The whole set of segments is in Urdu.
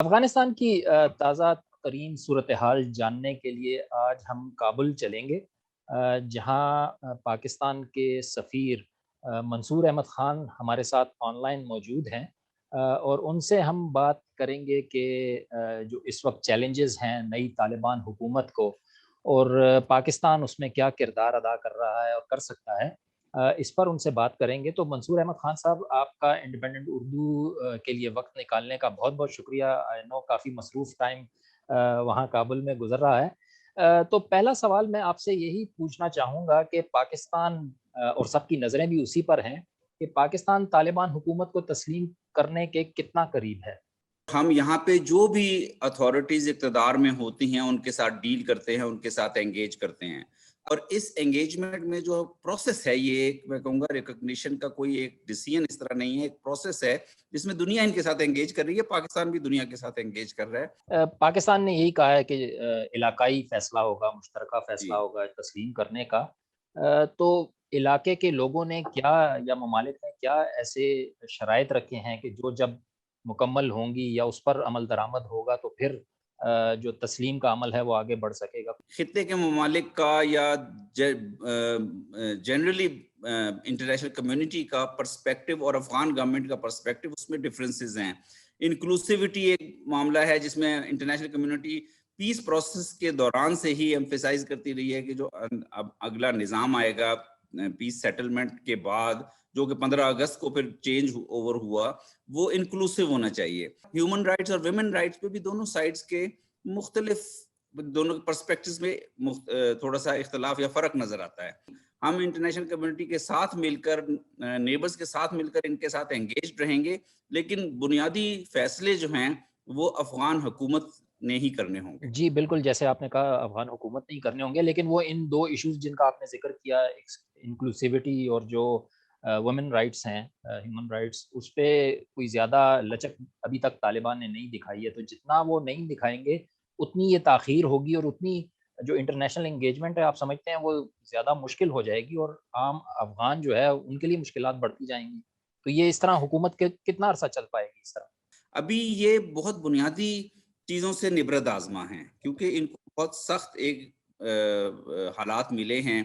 افغانستان کی تازہ ترین صورتحال جاننے کے لیے آج ہم کابل چلیں گے، جہاں پاکستان کے سفیر منصور احمد خان ہمارے ساتھ آن لائن موجود ہیں، اور ان سے ہم بات کریں گے کہ جو اس وقت چیلنجز ہیں نئی طالبان حکومت کو، اور پاکستان اس میں کیا کردار ادا کر رہا ہے اور کر سکتا ہے، اس پر ان سے بات کریں گے۔ تو منصور احمد خان صاحب، آپ کا انڈیپینڈنٹ اردو کے لیے وقت نکالنے کا بہت بہت شکریہ۔ آئی نو کافی مصروف ٹائم وہاں کابل میں گزر رہا ہے۔ تو پہلا سوال میں آپ سے یہی پوچھنا چاہوں گا کہ پاکستان، اور سب کی نظریں بھی اسی پر ہیں، کہ پاکستان طالبان حکومت کو تسلیم کرنے کے کتنا قریب ہے؟ ہم یہاں پہ جو بھی اتھارٹیز اقتدار میں ہوتی ہیں ان کے ساتھ ڈیل کرتے ہیں، ان کے ساتھ انگیج کرتے ہیں، اور اس انگیجمنٹ میں جو پروسیس ہے، یہ ایک میں کہوں گا ریکگنیشن کا کوئی ایک ڈیسیژن اس طرح نہیں ہے، ایک پروسیس ہے جس میں دنیا ان کے ساتھ انگیج کر رہی ہے، پاکستان بھی دنیا کے ساتھ انگیج کر رہا ہے۔ پاکستان نے یہی کہا ہے کہ علاقائی فیصلہ ہوگا، مشترکہ فیصلہ جی ہوگا تسلیم کرنے کا۔ تو علاقے کے لوگوں نے کیا، یا ممالک نے کیا ایسے شرائط رکھے ہیں کہ جو جب مکمل ہوں گی یا اس پر عمل درآمد ہوگا تو پھر جو تسلیم کا عمل ہے وہ آگے بڑھ سکے گا؟ خطے کے ممالک کا یا جنرلی انٹرنیشنل کمیونٹی کا پرسپیکٹو اور افغان گورنمنٹ کا پرسپیکٹو، اس میں ڈفرینسز ہیں۔ انکلوسیوٹی ایک معاملہ ہے جس میں انٹرنیشنل کمیونٹی پیس پروسیس کے دوران سے ہی ایمفیسائز کرتی رہی ہے کہ جو اب اگلا نظام آئے گا پیس سیٹلمنٹ کے بعد، جو کہ 15 اگست کو پھر چینج اوور ہوا، وہ انکلوسیو ہونا چاہیے۔ ہیومن رائٹس اور ویمن رائٹس پہ بھی دونوں سائڈز کے مختلف، دونوں پرسپیکٹوز میں تھوڑا سا اختلاف یا فرق نظر آتا ہے۔ ہم انٹرنیشنل کمیونٹی کے ساتھ مل کر، نیبرز کے ساتھ مل کر ان کے ساتھ انگیجڈ رہیں گے، لیکن بنیادی فیصلے جو ہیں وہ افغان حکومت نے ہی کرنے ہوں گے۔ جی بالکل، جیسے آپ نے کہا افغان حکومت نہیں کرنے ہوں گے، لیکن وہ ان دو ایشوز جن کا آپ نے ذکر کیا، انکلوسیوٹی اور جو وومن رائٹس ہیں، ہیومن رائٹس، اس پہ کوئی زیادہ لچک ابھی تک طالبان نے نہیں دکھائی ہے۔ تو جتنا وہ نہیں دکھائیں گے اتنی یہ تاخیر ہوگی، اور اتنی جو انٹرنیشنل انگیجمنٹ ہے آپ سمجھتے ہیں وہ زیادہ مشکل ہو جائے گی، اور عام افغان جو ہے ان کے لیے مشکلات بڑھتی جائیں گی۔ تو یہ اس طرح حکومت کے کتنا عرصہ چل پائے گی اس طرح؟ ابھی یہ بہت بنیادی چیزوں سے نبرد آزما ہیں، کیونکہ ان کو بہت سخت ایک حالات ملے ہیں۔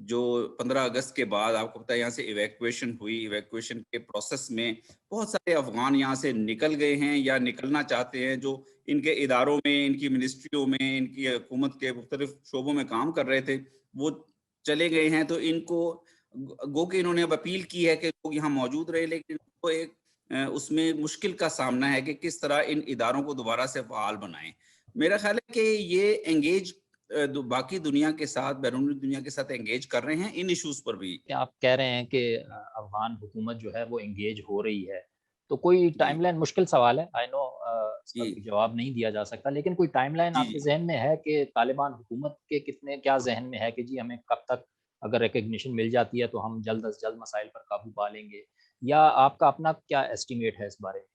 جو 15 اگست کے بعد آپ کو پتا ہے یہاں سے ایویکویشن ہوئی، ایویکویشن کے پروسیس میں بہت سارے افغان یہاں سے نکل گئے ہیں یا نکلنا چاہتے ہیں، جو ان کے اداروں میں، ان کی منسٹریوں میں، ان کی حکومت کے مختلف شعبوں میں کام کر رہے تھے، وہ چلے گئے ہیں۔ تو ان کو گو کہ انہوں نے اب اپیل کی ہے کہ لوگ یہاں موجود رہے، لیکن ان کو ایک اس میں مشکل کا سامنا ہے کہ کس طرح ان اداروں کو دوبارہ سے فعال بنائیں۔ میرا خیال ہے کہ یہ انگیج باقی دنیا کے ساتھ، بیرونی دنیا کے ساتھ انگیج کر رہے ہیں ان ایشوز پر بھی۔ کہ آپ کہہ رہے ہیں کہ افغان حکومت جو ہے وہ انگیج ہو رہی ہے، تو کوئی جی ٹائم لائن، مشکل سوال ہے آئی نو، اس کا جی کوئی جواب نہیں دیا جا سکتا، لیکن کوئی ٹائم لائن جی آپ کے جی ذہن میں ہے کہ طالبان حکومت کے کتنے، کیا ذہن میں ہے کہ جی ہمیں کب تک اگر ریکگنیشن مل جاتی ہے تو ہم جلد از جلد مسائل پر قابو پا لیں گے، یا آپ کا اپنا کیا ایسٹیمیٹ ہے اس بارے میں؟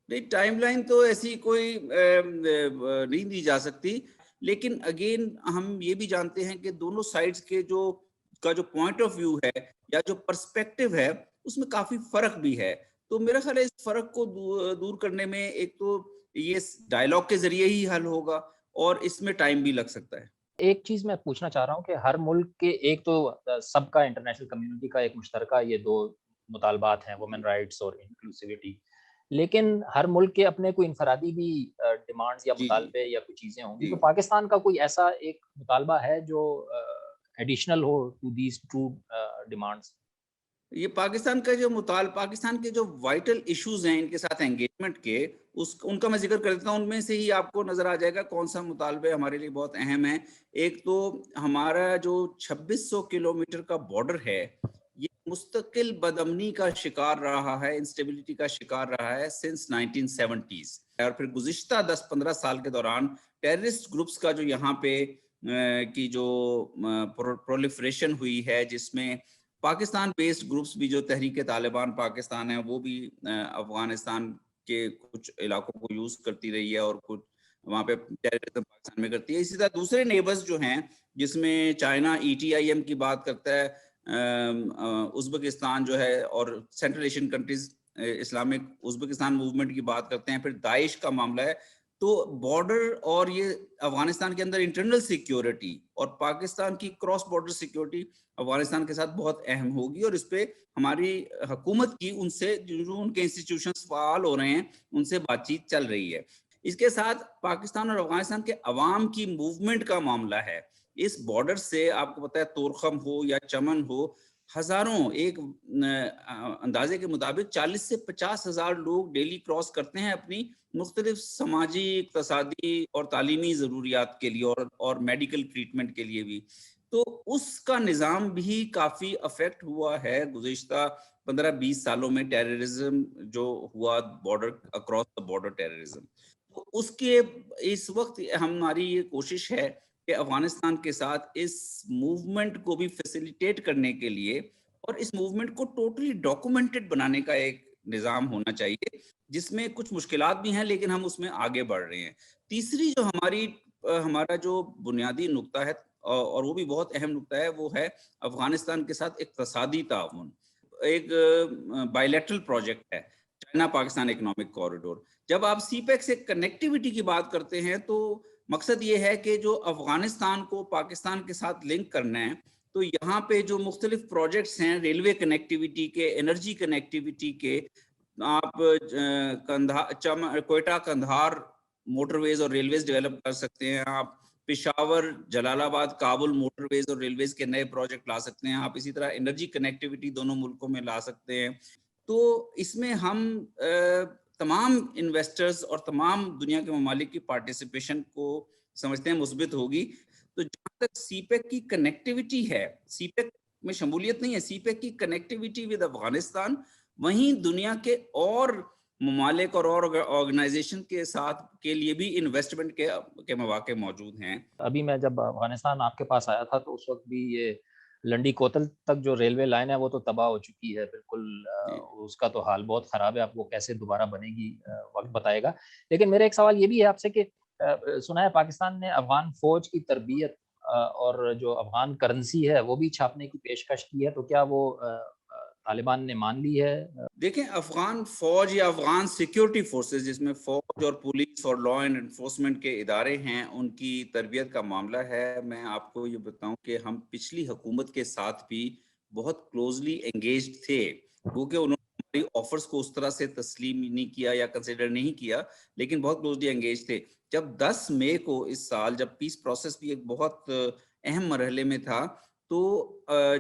نہیں، ٹائم لائن تو ایسی کوئی نہیں دی جا سکتی، لیکن اگین ہم یہ بھی جانتے ہیں کہ دونوں سائڈز کے جو پوائنٹ آف ویو ہے یا جو پرسپیکٹو ہے، اس میں کافی فرق بھی ہے۔ تو میرا خیال ہے اس فرق کو دور کرنے میں ایک تو یہ ڈائلاگ کے ذریعے ہی حل ہوگا، اور اس میں ٹائم بھی لگ سکتا ہے۔ ایک چیز میں پوچھنا چاہ رہا ہوں کہ ہر ملک کے، ایک تو سب کا انٹرنیشنل کمیونٹی کا ایک مشترکہ یہ دو مطالبات ہیں، وومن رائٹس اور انکلوسیوٹی، لیکن ہر ملک کے اپنے کوئی انفرادی بھی ڈیمانڈز یا جی جی مطالبے یا کوئی چیزیں ہوں گی۔ جی تو پاکستان کا کوئی ایسا ایک مطالبہ ہے جو ایڈیشنل ہو ٹو دیز ٹو ڈیمانڈز؟ یہ پاکستان کے جو وائٹل ایشوز ہیں ان کے ساتھ انگیجمنٹ کے، ان کا میں ذکر کر دیتا ہوں۔ ان میں سے ہی آپ کو نظر آ جائے گا کون سا مطالبے ہمارے لیے بہت اہم ہے۔ ایک تو ہمارا جو 2600 کلومیٹر کا بارڈر ہے، یہ مستقل بدامنی کا شکار رہا ہے، انسٹیبلٹی کا شکار رہا ہے سنس 1970s، اور پھر گزشتہ 10-15 سال کے دوران ٹیررسٹ گروپس کا جو یہاں پہ کی جو پرولیفریشن ہوئی ہے، جس میں پاکستان بیسڈ گروپس بھی، جو تحریک طالبان پاکستان ہے، وہ بھی افغانستان کے کچھ علاقوں کو یوز کرتی رہی ہے، اور کچھ وہاں پہ ٹیررزم پاکستان میں کرتی ہے۔ اسی طرح دوسرے نیبرز جو ہیں، جس میں چائنا ETIM کی بات کرتا ہے، ازبکستان جو ہے، اور central Asian countries Islamic Uzbekistan movement کی بات کرتے ہیں، پھر داعش کا معاملہ ہے، تو بارڈر اور یہ افغانستان کے اندر انٹرنل سیکیورٹی اور پاکستان کی کراس بارڈر سیکیورٹی افغانستان کے ساتھ بہت اہم ہوگی، اور اس پہ ہماری حکومت کی ان سے جو ان کے انسٹیٹیوشنز فعال ہو رہے ہیں ان سے بات چیت چل رہی ہے۔ اس کے ساتھ پاکستان اور افغانستان کے عوام کی موومنٹ کا معاملہ ہے۔ اس بارڈر سے آپ کو پتہ ہے تورخم ہو یا چمن ہو، ہزاروں، ایک اندازے کے مطابق 40 سے 50 ہزار لوگ ڈیلی کراس کرتے ہیں اپنی مختلف سماجی، اقتصادی اور تعلیمی ضروریات کے لیے، اور میڈیکل ٹریٹمنٹ کے لیے بھی۔ تو اس کا نظام بھی کافی افیکٹ ہوا ہے گزشتہ 15-20 سالوں میں، ٹیررزم جو ہوا بارڈر، اکراس بارڈر ٹیررزم۔ تو اس کے اس وقت ہماری یہ کوشش ہے کہ افغانستان کے ساتھ اس موومنٹ کو بھی فیسیلیٹیٹ کرنے کے لیے، اور اس موومنٹ کو ٹوٹلی ڈاکومنٹڈ بنانے کا ایک نظام ہونا چاہیے، جس میں کچھ مشکلات بھی ہیں لیکن ہم اس میں آگے بڑھ رہے ہیں۔ تیسری جو ہمارا جو بنیادی نقطہ ہے، اور وہ بھی بہت اہم نقطہ ہے، وہ ہے افغانستان کے ساتھ اقتصادی تعاون۔ ایک بائیلیٹرل پروجیکٹ ہے، چائنا پاکستان اکنامک کوریڈور۔ جب آپ سی پیک سے کنیکٹیوٹی کی بات کرتے ہیں تو مقصد یہ ہے کہ جو افغانستان کو پاکستان کے ساتھ لنک کرنا ہے، تو یہاں پہ جو مختلف پروجیکٹس ہیں ریلوے کنیکٹیوٹی کے، انرجی کنیکٹیوٹی کے، آپ کوئٹہ کندھار موٹر ویز اور ریلویز ڈیولپ کر سکتے ہیں، آپ پشاور جلال آباد کابل موٹر ویز اور ریلویز کے نئے پروجیکٹ لا سکتے ہیں، آپ اسی طرح انرجی کنیکٹیوٹی دونوں ملکوں میں لا سکتے ہیں۔ تو اس میں ہم تمام انویسٹرز اور تمام دنیا کے ممالک کی پارٹیسپیشن کو سمجھتے ہیں مثبت ہوگی۔ تو جہاں تک سی پیک کی کنیکٹیوٹی ہے، سی پیک میں شمولیت نہیں ہے، سی پیک کی کنیکٹیوٹی ود افغانستان، وہیں دنیا کے اور ممالک اور آرگنائزیشن کے ساتھ کے لیے بھی انویسٹمنٹ کے مواقع موجود ہیں۔ ابھی میں جب افغانستان آپ کے پاس آیا تھا تو اس وقت بھی یہ لنڈی کوتل تک جو ریلوے لائن ہے وہ تو تباہ ہو چکی ہے بالکل، اس کا تو حال بہت خراب ہے، اب وہ کیسے دوبارہ بنے گی وقت بتائے گا۔ لیکن میرا ایک سوال یہ بھی ہے آپ سے کہ سنا ہے پاکستان نے افغان فوج کی تربیت اور جو افغان کرنسی ہے وہ بھی چھاپنے کی پیشکش کی ہے، تو کیا وہ طالبان نے مان لی ہے؟ دیکھیں، افغان فوج یا افغان سیکیورٹی فورسز، جس میں فوج اور پولیس اور لا اینڈ انفورسمنٹ کے ادارے ہیں، ان کی تربیت کا معاملہ ہے۔ میں آپ کو یہ بتاؤں کہ ہم پچھلی حکومت کے ساتھ بھی بہت کلوزلی انگیجڈ تھے، کیونکہ انہوں نے ہماری آفرز کو اس طرح سے تسلیم نہیں کیا یا کنسیڈر نہیں کیا، لیکن بہت کلوزلی انگیج تھے۔ جب 10 مئی کو اس سال، جب پیس پروسیس بھی ایک بہت اہم مرحلے میں تھا، تو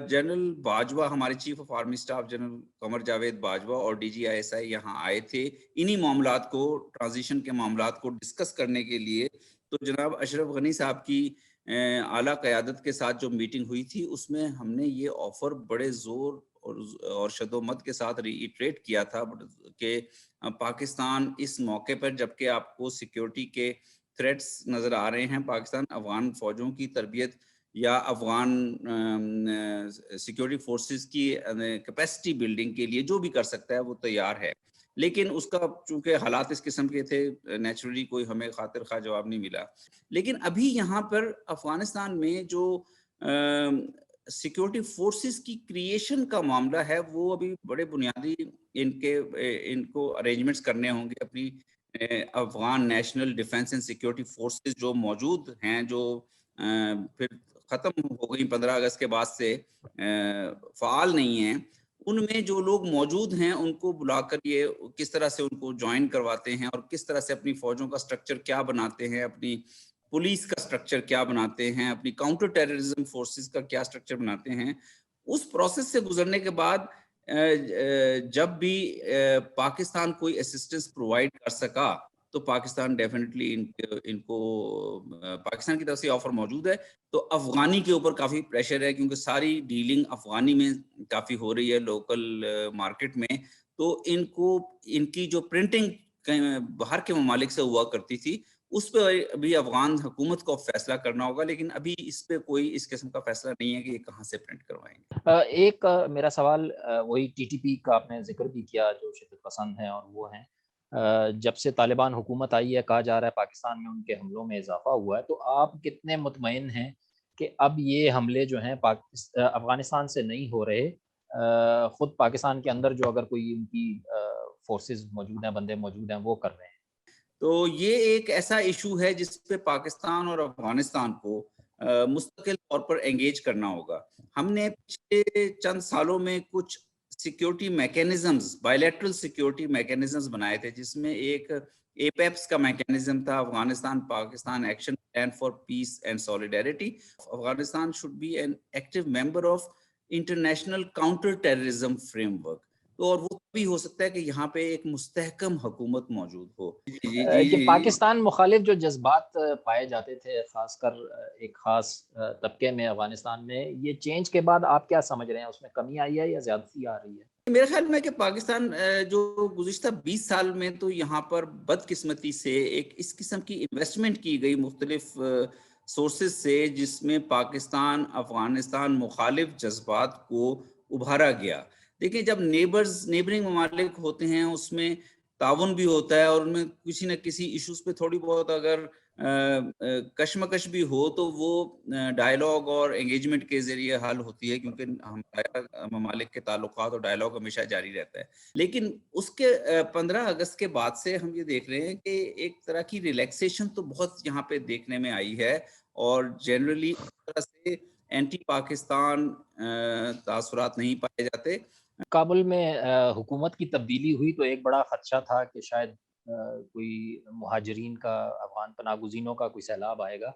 جنرل باجوہ، ہمارے chief of army staff general Qamar Javed Bajwa اور D G I S I یہاں آئے تھے انہی معاملات کو، ٹرانزیشن کے معاملات کو ڈسکس کرنے کے لیے۔ تو جناب اشرف غنی صاحب کی اعلیٰ قیادت کے ساتھ جو میٹنگ ہوئی تھی، اس میں ہم نے یہ آفر بڑے زور اور شد و مت کے ساتھ ریٹریٹ کیا تھا کہ پاکستان اس موقع پر، جبکہ آپ کو سیکیورٹی کے تھریٹس نظر آ رہے ہیں، پاکستان افغان فوجوں کی تربیت یا افغان سیکیورٹی فورسز کی کیپیسٹی بلڈنگ کے لیے جو بھی کر سکتا ہے وہ تیار ہے، لیکن اس کا چونکہ حالات اس قسم کے تھے، نیچرلی کوئی ہمیں خاطر خواہ جواب نہیں ملا۔ لیکن ابھی یہاں پر افغانستان میں جو سیکیورٹی فورسز کی کریشن کا معاملہ ہے، وہ ابھی بڑے بنیادی ان کو ارینجمنٹس کرنے ہوں گے۔ اپنی Afghan national defence and security forces جو موجود ہیں، جو پھر ختم ہو گئی 15 اگست کے بعد سے فعال نہیں ہیں، ان میں جو لوگ موجود ہیں ان کو بلا کر یہ کس طرح سے ان کو جوائن کرواتے ہیں، اور کس طرح سے اپنی فوجوں کا سٹرکچر کیا بناتے ہیں، اپنی پولیس کا سٹرکچر کیا بناتے ہیں، اپنی کاؤنٹر ٹیررزم فورسز کا کیا سٹرکچر بناتے ہیں، اس پروسیس سے گزرنے کے بعد جب بھی پاکستان کوئی اسسٹنس پرووائڈ کر سکا تو پاکستان ڈیفینیٹلی ان کو پاکستان کی طرف سے آفر موجود ہے۔ تو افغانی کے اوپر کافی پریشر ہے، کیونکہ ساری ڈیلنگ افغانی میں کافی ہو رہی ہے لوکل مارکیٹ میں، تو ان کی جو پرنٹنگ باہر کے ممالک سے ہوا کرتی تھی، اس پہ ابھی افغان حکومت کو فیصلہ کرنا ہوگا، لیکن ابھی اس پہ کوئی اس قسم کا فیصلہ نہیں ہے کہ یہ کہاں سے پرنٹ کروائیں گے۔ ایک میرا سوال وہی ٹی ٹی پی کا آپ نے ذکر بھی کیا، جو شدت پسند ہیں، اور وہ ہیں جب سے طالبان حکومت آئی ہے کہا جا رہا ہے پاکستان میں ان کے حملوں میں اضافہ ہوا ہے، تو آپ کتنے مطمئن ہیں کہ اب یہ حملے جو ہیں افغانستان سے نہیں ہو رہے؟ خود پاکستان کے اندر جو اگر کوئی ان کی فورسز موجود ہیں، بندے موجود ہیں، وہ کر رہے ہیں۔ تو یہ ایک ایسا ایشو ہے جس پہ پاکستان اور افغانستان کو مستقل طور پر انگیج کرنا ہوگا۔ ہم نے پچھلے چند سالوں میں کچھ security mechanisms, bilateral security mechanisms بنائے تھے، جس میں ایک ایپیپس کا میکینزم تھا، Afghanistan Pakistan action plan for peace and solidarity. Afghanistan should be an active member of international counter terrorism framework. تو اور وہ بھی ہو سکتا ہے کہ یہاں پہ ایک مستحکم حکومت موجود ہو۔ یہ پاکستان مخالف جو جذبات پائے جاتے تھے، خاص کر ایک خاص طبقے میں افغانستان میں، یہ چینج کے بعد آپ کیا سمجھ رہے ہیں؟ اس میں کمی آئی ہے یا زیادتی آ رہی ہے؟ میرے خیال میں کہ پاکستان جو گزشتہ 20 سال میں تو یہاں پر بدقسمتی سے ایک اس قسم کی انویسٹمنٹ کی گئی مختلف سورسز سے، جس میں پاکستان افغانستان مخالف جذبات کو ابھارا گیا۔ دیکھیں، جب نیبرنگ ممالک ہوتے ہیں اس میں تعاون بھی ہوتا ہے، اور ان میں کسی نہ کسی ایشوز پہ تھوڑی بہت اگر کشمکش بھی ہو تو وہ ڈائیلاگ اور انگیجمنٹ کے ذریعے حل ہوتی ہے، کیونکہ ہمارے ممالک کے تعلقات اور ڈائیلاگ ہمیشہ جاری رہتا ہے۔ لیکن اس کے 15 اگست کے بعد سے ہم یہ دیکھ رہے ہیں کہ ایک طرح کی ریلیکسیشن تو بہت یہاں پہ دیکھنے میں آئی ہے، اور جنرلی اس طرح سے اینٹی پاکستان تاثرات نہیں پائے جاتے۔ کابل میں حکومت کی تبدیلی ہوئی تو ایک بڑا خدشہ تھا کہ شاید کوئی مہاجرین کا، افغان پناہ گزینوں کا کوئی سیلاب آئے گا،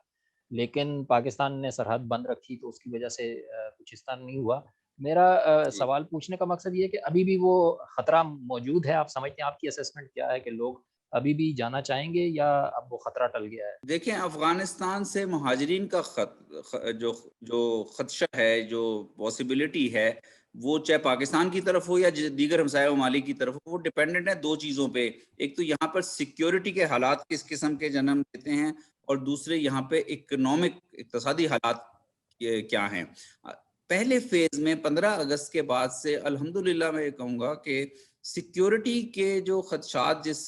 لیکن پاکستان نے سرحد بند رکھی تو اس کی وجہ سے کچھ اس طرح نہیں ہوا۔ میرا سوال پوچھنے کا مقصد یہ ہے کہ ابھی بھی وہ خطرہ موجود ہے؟ آپ سمجھتے ہیں، آپ کی اسیسمنٹ کیا ہے کہ لوگ ابھی بھی جانا چاہیں گے یا اب وہ خطرہ ٹل گیا ہے؟ دیکھیں، افغانستان سے مہاجرین کا جو خدشہ ہے، جو پاسبلٹی ہے، وہ چاہے پاکستان کی طرف ہو یا دیگر ہمسایہ ممالک کی طرف ہو، وہ ڈیپینڈنٹ ہے دو چیزوں پہ۔ ایک تو یہاں پر سیکیورٹی کے حالات کس قسم کے جنم دیتے ہیں، اور دوسرے یہاں پہ اقتصادی حالات کیا ہیں۔ پہلے فیز میں 15 اگست کے بعد سے الحمدللہ میں یہ کہوں گا کہ سیکیورٹی کے جو خدشات جس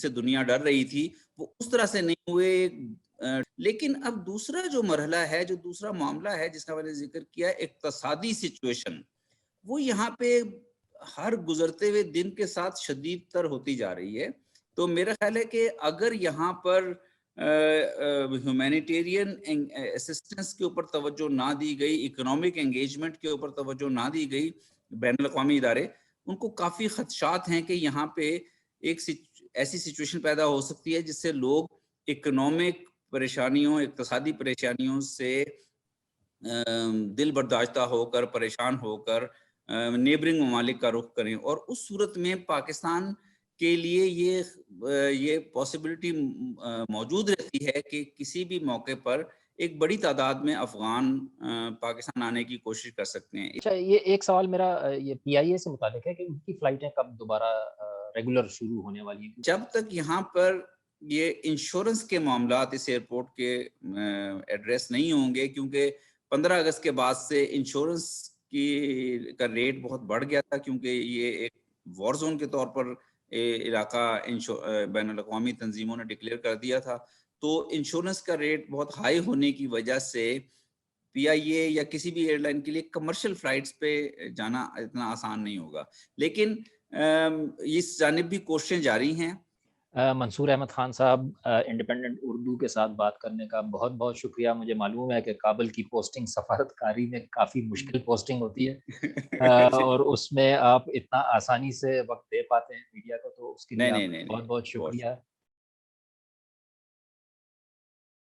سے دنیا ڈر رہی تھی، وہ اس طرح سے نہیں ہوئے۔ لیکن اب دوسرا جو مرحلہ ہے، جو دوسرا معاملہ ہے جس کا میں نے ذکر کیا، اقتصادی سچویشن، وہ یہاں پہ ہر گزرتے ہوئے دن کے ساتھ شدید تر ہوتی جا رہی ہے۔ تو میرا خیال ہے کہ اگر یہاں پر ہیومینیٹیرین اسسٹنس کے اوپر توجہ نہ دی گئی، اکنامک انگیجمنٹ کے اوپر توجہ نہ دی گئی، بین الاقوامی ادارے، ان کو کافی خدشات ہیں کہ یہاں پہ ایک ایسی سچویشن پیدا ہو سکتی ہے جس سے لوگ اکنامک پریشانیوں، اقتصادی پریشانیوں سے دل برداشتہ ہو کر، پریشان ہو کر نیبرنگ ممالک کا رخ کریں، اور اس صورت میں پاکستان کے لیے یہ پاسبلٹی موجود رہتی ہے کہ کسی بھی موقع پر ایک بڑی تعداد میں افغان پاکستان آنے کی کوشش کر سکتے ہیں۔ اچھا، یہ ایک سوال میرا یہ پی آئی اے سے متعلق ہے کہ ان کی فلائٹیں کب دوبارہ ریگولر شروع ہونے والی ہیں؟ جب تک یہاں پر یہ انشورنس کے معاملات اس ایئرپورٹ کے ایڈریس نہیں ہوں گے، کیونکہ 15 اگست کے بعد سے انشورنس کا ریٹ بہت بڑھ گیا تھا، کیونکہ یہ ایک وار زون کے طور پر علاقہ بین الاقوامی تنظیموں نے ڈکلیئر کر دیا تھا، تو انشورنس کا ریٹ بہت ہائی ہونے کی وجہ سے پی آئی اے یا کسی بھی ایئر لائن کے لیے کمرشل فلائٹس پہ جانا اتنا آسان نہیں ہوگا۔ لیکن اس جانب بھی کوششیں جاری ہیں۔ منصور احمد خان صاحب، انڈیپینڈنٹ اردو کے ساتھ بات کرنے کا بہت بہت شکریہ۔ مجھے معلوم ہے کہ کابل کی پوسٹنگ سفارتکاری میں کافی مشکل پوسٹنگ ہوتی ہے، اور اس میں آپ اتنا آسانی سے وقت دے پاتے ہیں میڈیا کو، تو اس کے لیے آپ نہیں، بہت بہت شکریہ۔